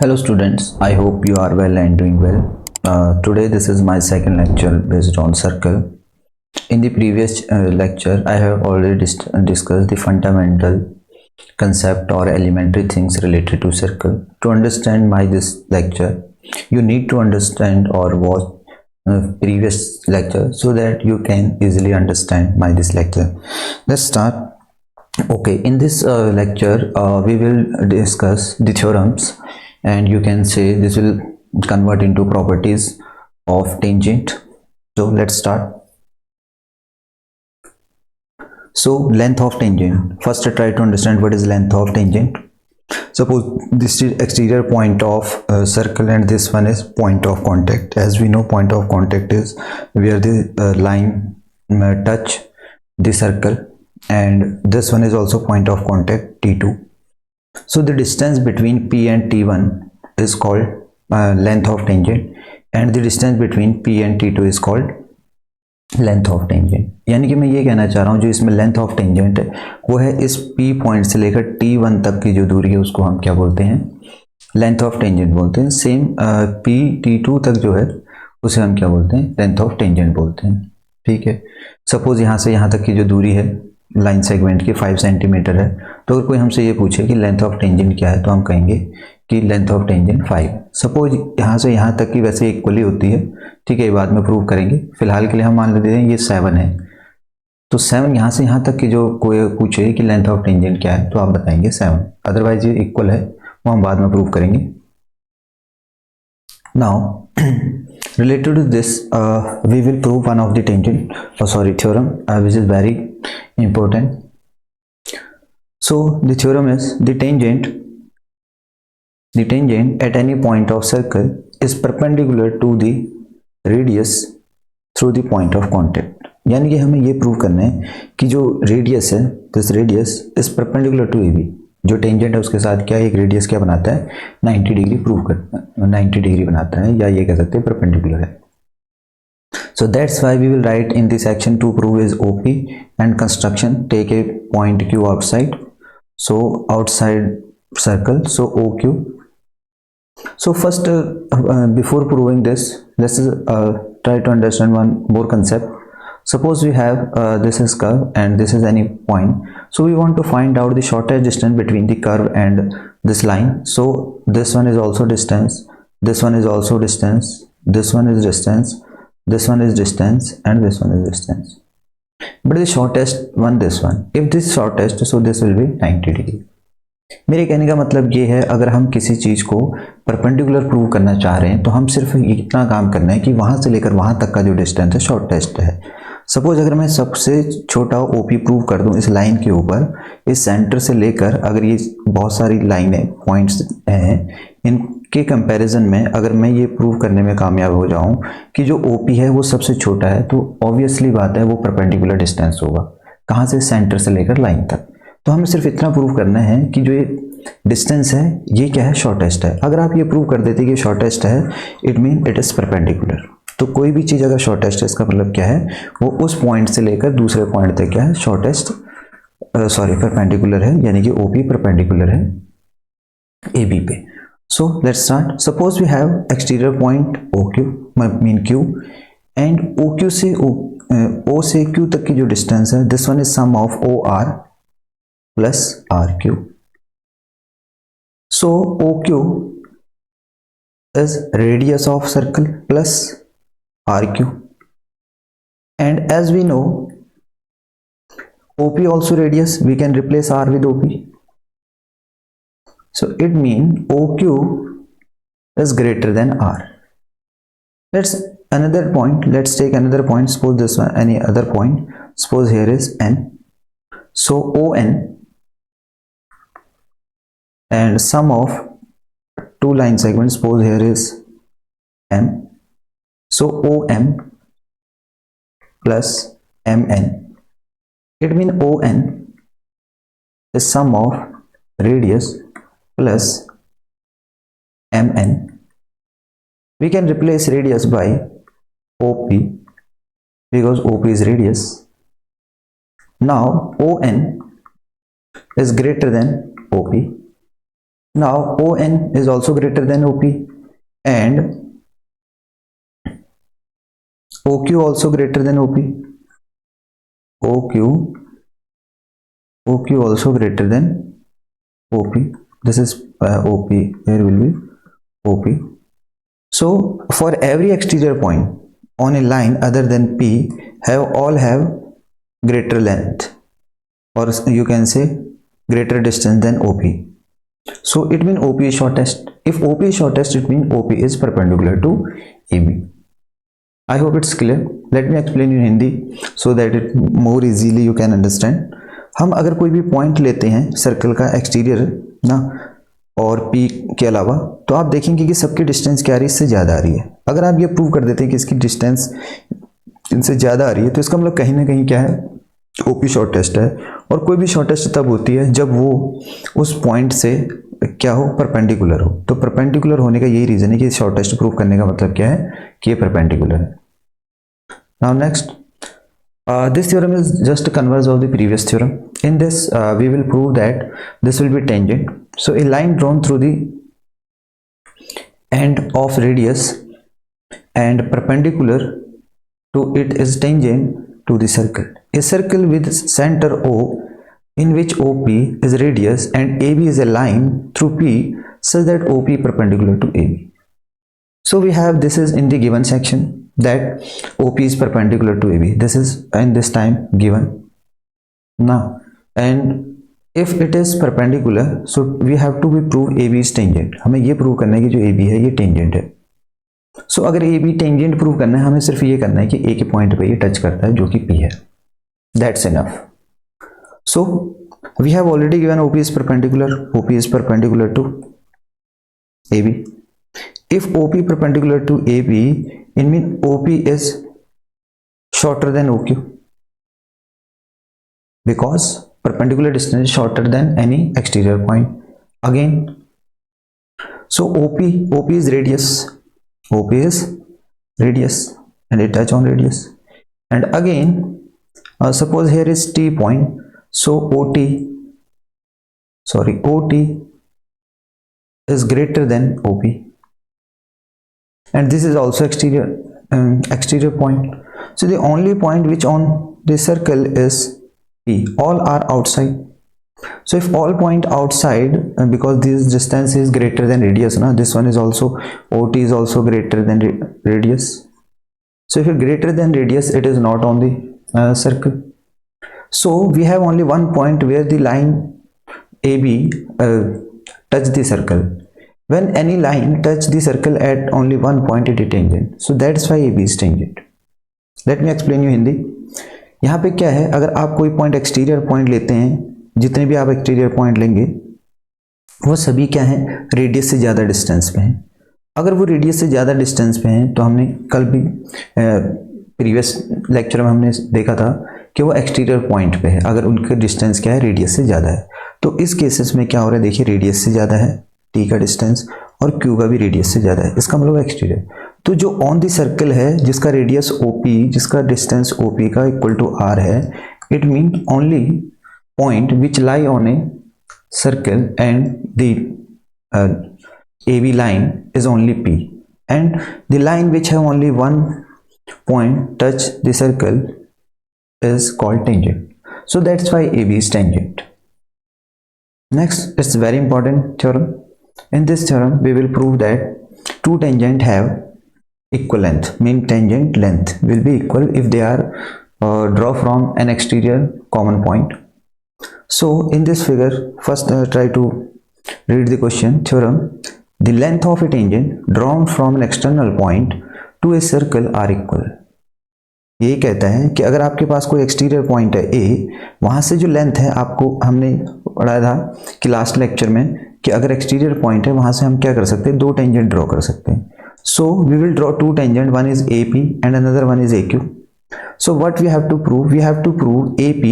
Hello students, I hope you are well and doing well. Today this is my second lecture based on circle. In the previous lecture, I have already discussed the fundamental concept or elementary things related to circle. To understand my this lecture, you need to understand or watch previous lecture so that you can easily understand my this lecture. Let's start. Okay, in this lecture we will discuss the theorems, and you can say this will convert into properties of tangent. So let's start. So length of tangent, first try to understand what is length of tangent. Suppose this is exterior point of circle and this one is point of contact. As we know, point of contact is where the line touch the circle, and this one is also point of contact T2. So the distance between P and T1 is called length of tangent, and the distance between P and T2 is called length of tangent. यानी कि मैं ये कहना चाह रहा हूँ जो इसमें लेंथ ऑफ टेंजेंट है वो है इस P पॉइंट से लेकर T1 तक की जो दूरी है उसको हम क्या बोलते हैं, लेंथ ऑफ टेंजेंट बोलते हैं. सेम P T2 तक जो है उसे हम क्या बोलते हैं, लेंथ ऑफ टेंजेंट बोलते हैं. ठीक है. सपोज यहाँ से यहाँ तक की जो दूरी है लाइन सेगमेंट की 5 सेंटीमीटर है, तो अगर कोई हमसे ये पूछे कि लेंथ ऑफ टेंजेंट क्या है तो हम कहेंगे कि लेंथ ऑफ टेंजेंट 5. सपोज यहाँ से यहाँ तक की वैसे इक्वली होती है, ठीक है, ये बाद में प्रूव करेंगे. फिलहाल के लिए हम मान लेते हैं ये 7 है, तो 7 यहाँ से यहाँ तक की जो कोई पूछे कि लेंथ ऑफ टेंजेंट क्या है तो आप बताएंगे 7. अदरवाइज ये इक्वल है वो हम बाद में प्रूव करेंगे. Now related to this we will prove one of the tangent theorem which is very important. So the theorem is the tangent at any point of circle is perpendicular to the radius through the point of contact. यानी कि हमें ये prove करना है कि जो radius है, this radius is perpendicular to AB. जो टेंजेंट है उसके साथ क्या एक रेडियस क्या बनाता है, 90 डिग्री प्रूव करता है, 90 डिग्री बनाता है, या ये कह सकते हैं परपेंडिकुलर है. So that's why we will write in the section to prove is OP and construction. Take a point Q outside. So outside circle, so OQ. So first before proving this, let's try to understand one more concept. Suppose we have this is curve and this is any point. So we want to find out the shortest distance between the curve and this line. So this one is also distance, this one is also distance, this one is distance, this one is distance, and this one is distance. But the shortest one, this one, if this shortest, so this will be 90 degree. मेरे कहने का मतलब ये है, अगर हम किसी चीज़ को परपेंडिकुलर प्रूव करना चाह रहे हैं तो हम सिर्फ इतना काम करना है कि वहाँ से लेकर वहाँ तक का जो डिस्टेंस है शॉर्टेस्ट है. सपोज अगर मैं सबसे छोटा OP प्रूव कर दूँ इस लाइन के ऊपर, इस सेंटर से लेकर अगर ये बहुत सारी लाइनें पॉइंट्स हैं इनके कंपैरिजन में अगर मैं ये प्रूव करने में कामयाब हो जाऊँ कि जो OP है वो सबसे छोटा है, तो ऑब्वियसली बात है वो परपेंडिकुलर डिस्टेंस होगा. कहाँ से, सेंटर से लेकर लाइन तक. तो हमें सिर्फ इतना प्रूव करना है कि जो ये डिस्टेंस है ये क्या है, शॉर्टेस्ट है. अगर आप ये प्रूव कर देते कि शॉर्टेस्ट है, it mean it is perpendicular. तो कोई भी चीज़ अगर शॉर्टेस्ट है इसका मतलब क्या है, वो उस पॉइंट से लेकर दूसरे पॉइंट तक क्या है, शॉर्टेस्ट परपेंडिकुलर है, यानी कि OP परपेंडिकुलर है AB पे. So let's start. Suppose we have exterior point OQ mean Q, and OQ से O से Q तक की जो डिस्टेंस है, this one is sum of OR plus RQ. So OQ is radius of circle plus RQ, and as we know OP also radius, we can replace R with OP. So it means OQ is greater than R. Let's take another point. Suppose this one, any other point. Suppose here is N. So ON and sum of two line segments, suppose here is M, so OM plus MN, it means ON is sum of radius plus MN. We can replace radius by OP because OP is radius. Now ON is greater than OP. Now ON is also greater than OP and OQ also greater than OP. OQ also greater than OP. This is OP. Here will be OP. So for every exterior point on a line other than P, all have greater length, or you can say greater distance than OP. So it means OP is shortest. If OP is shortest, it means OP is perpendicular to AB. I hope it's clear. Let me explain in Hindi so that it more easily you can understand. हम अगर कोई भी point लेते हैं circle का exterior ना और P के अलावा, तो आप देखेंगे कि सबकी डिस्टेंस क्या आ रही है, इससे ज़्यादा आ रही है. अगर आप ये प्रूव कर देते हैं कि इसकी डिस्टेंस इनसे ज़्यादा आ रही है, तो इसका मतलब कहीं ना कहीं क्या है, OP शॉर्टेस्ट है. और कोई भी शॉर्टेस्ट तब होती है जब वो उस पॉइंट से क्या हो, परपेंडिकुलर हो. तो परपेंडिकुलर होने का यही रीज़न है कि शॉर्टेस्ट प्रूव करने का मतलब क्या है कि ये परपेंडिकुलर है. Now next, this theorem is just a converse of the previous theorem. In this we will prove that this will be tangent. So a line drawn through the end of radius and perpendicular to it is tangent to the circle. A circle with center O in which OP is radius and AB is a line through P such that OP perpendicular to AB. So we have, this is in the given section, that OP is perpendicular to AB. This is in this time given now, and if it is perpendicular, so we have to be prove AB is tangent. हमें ये prove करना है कि जो AB है ये tangent है. सो अगर AB टेंजेंट प्रूव करना है, हमें सिर्फ ये करना है कि A के पॉइंट पे ये टच करता है जो कि P है. That's enough. So we have already given OP is perpendicular. OP is perpendicular to AB. If OP perpendicular to AB, it means OP is shorter than OQ, because perpendicular distance is shorter than any exterior point. Again, so OP is radius. OP is radius and it touch on radius. And again, suppose here is T point. So OT is greater than OP. And this is also exterior point. So the only point which on the circle is P. All are outside. So if all point outside, because this distance is greater than radius, now this one is also, OT is also greater than radius. So if it's greater than radius, it is not on the circle. So we have only one point where the line AB touch the circle. When any line touch the circle at only one point, it is tangent. So that's why AB is tangent. Let me explain you Hindi. यहाँ पे क्या है, अगर आप कोई point exterior point लेते हैं, जितने भी आप एक्सटीरियर पॉइंट लेंगे वो सभी क्या हैं, रेडियस से ज़्यादा डिस्टेंस पे हैं. अगर वो रेडियस से ज़्यादा डिस्टेंस पे हैं, तो हमने कल भी प्रीवियस लेक्चर में हमने देखा था कि वो एक्सटीरियर पॉइंट पे है अगर उनका डिस्टेंस क्या है, रेडियस से ज़्यादा है. तो इस केसेस में क्या हो रहा है, देखिए रेडियस से ज़्यादा है T का डिस्टेंस और Q का भी रेडियस से ज़्यादा है, इसका मतलब एक्सटीरियर. तो जो ऑन द सर्कल है जिसका रेडियस OP, जिसका डिस्टेंस OP का इक्वल टू R है, it mean only point which lie on a circle and the AB line is only P, and the line which have only one point touch the circle is called tangent. So that's why AB is tangent. Next, it's very important theorem. In this theorem we will prove that two tangent have equal length, mean tangent length will be equal if they are draw from an exterior common point. So in this figure, first try to read the question. Theorem: the length of a tangent drawn from an external point to a circle are equal. ये कहता है कि अगर आपके पास कोई exterior point है A, वहाँ से जो लेंथ है, आपको हमने पढ़ाया था कि लास्ट लेक्चर में कि अगर एक्सटीरियर पॉइंट है वहाँ से हम क्या कर सकते हैं, दो टेंजेंट ड्रॉ कर सकते हैं. So we will draw two tangent, one is AP and another one is AQ. So what we have to prove, we have to prove AP,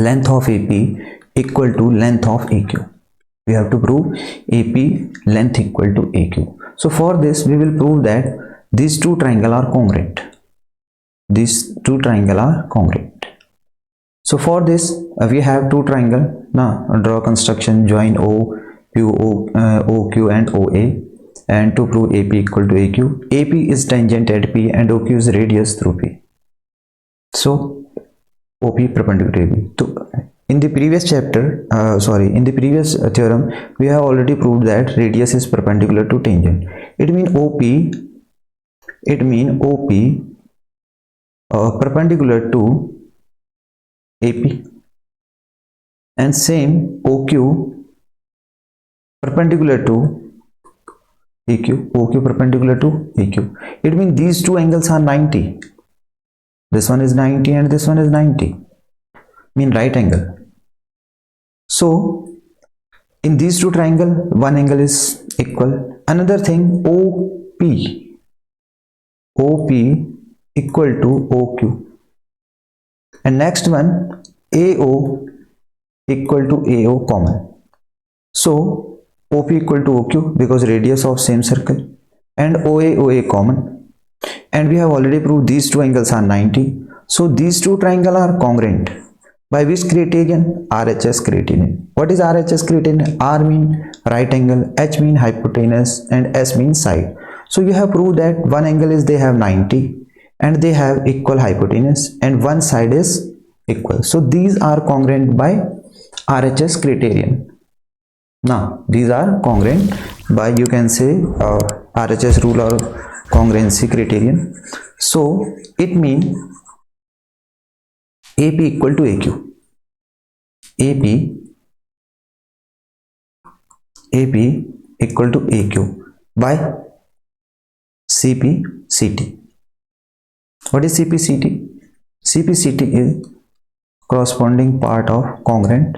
length of AP equal to length of AQ. We have to prove AP length equal to AQ. So for this we will prove that these two triangles are congruent. These two triangles are congruent. So for this we have two triangles. Now draw construction, join O OQ and OA, and to prove AP equal to AQ, AP is tangent at P and OQ is radius through P. So OP perpendicular to AP. So in the previous chapter, in the previous theorem, we have already proved that radius is perpendicular to tangent. It means OP perpendicular to AP, and same OQ perpendicular to AQ, OQ perpendicular to AQ. It means these two angles are 90. This one is 90 and this one is 90. Mean right angle. So in these two triangles, one angle is equal. Another thing, OP equal to OQ, and next one AO equal to AO common. So OP equal to OQ because radius of same circle, and OA common, and we have already proved these two angles are 90. So these two triangles are congruent. By which criterion? RHS criterion. What is RHS criterion? R mean right angle, H mean hypotenuse, and S mean side. So you have proved that one angle is they have 90 and they have equal hypotenuse and one side is equal. So these are congruent by RHS criterion. Now these are congruent by, you can say, RHS rule or congruency criterion. So it means AP equal to AQ. AP equal to AQ by CP/CT. What is CP/CT? CP/CT is corresponding part of congruent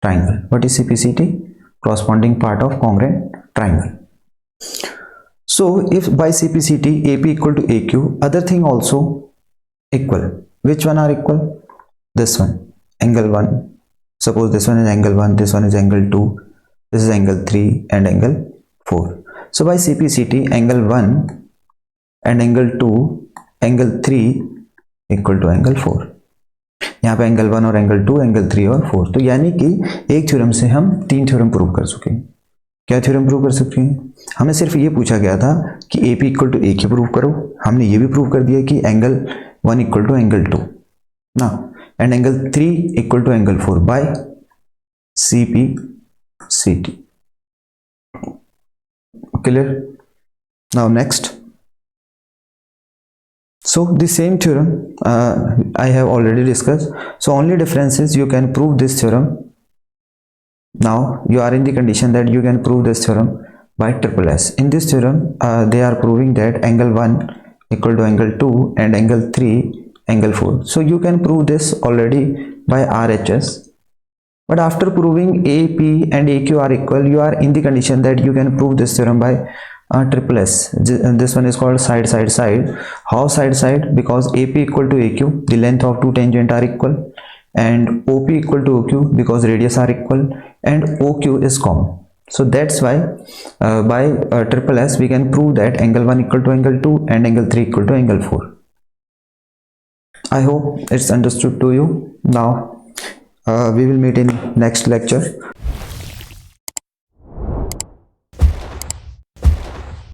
triangle. What is CP/CT? Corresponding part of congruent triangle. So if by CP/CT AP equal to AQ, other thing also equal. Which one are equal? This one, angle 1. Suppose this one is angle 1, this one is angle 2, this is angle 3 and angle 4. So by CP/CT, angle 1 and angle 2, angle 3 equal to angle 4. यहाँ पे angle 1 और angle 2, angle 3 और 4. तो यानी कि एक theorem से हम 3 थ्योरम प्रूव कर चुके हैं. क्या थ्योरम प्रूव कर सकते हैं? हमें सिर्फ ये पूछा गया था कि AP equal to AQ prove करो. हमने ये भी प्रूव कर दिया कि एंगल 1 इक्वल टू एंगल 2 ना, and angle 3 equal to angle 4 by CP/CT. Clear? Now next. So the same theorem I have already discussed. So only difference is you can prove this theorem. Now you are in the condition that you can prove this theorem by triple S. In this theorem they are proving that angle 1 equal to angle 2 and angle 3 angle 4. So you can prove this already by RHS, but after proving AP and AQ are equal, you are in the condition that you can prove this theorem by triple S. This one is called side. How side? Because AP equal to AQ, the length of two tangent are equal, and OP equal to OQ because radius are equal, and OQ is common. So that's why by triple S we can prove that angle 1 equal to angle 2 and angle 3 equal to angle 4. I hope it's understood to you. Now we will meet in next lecture.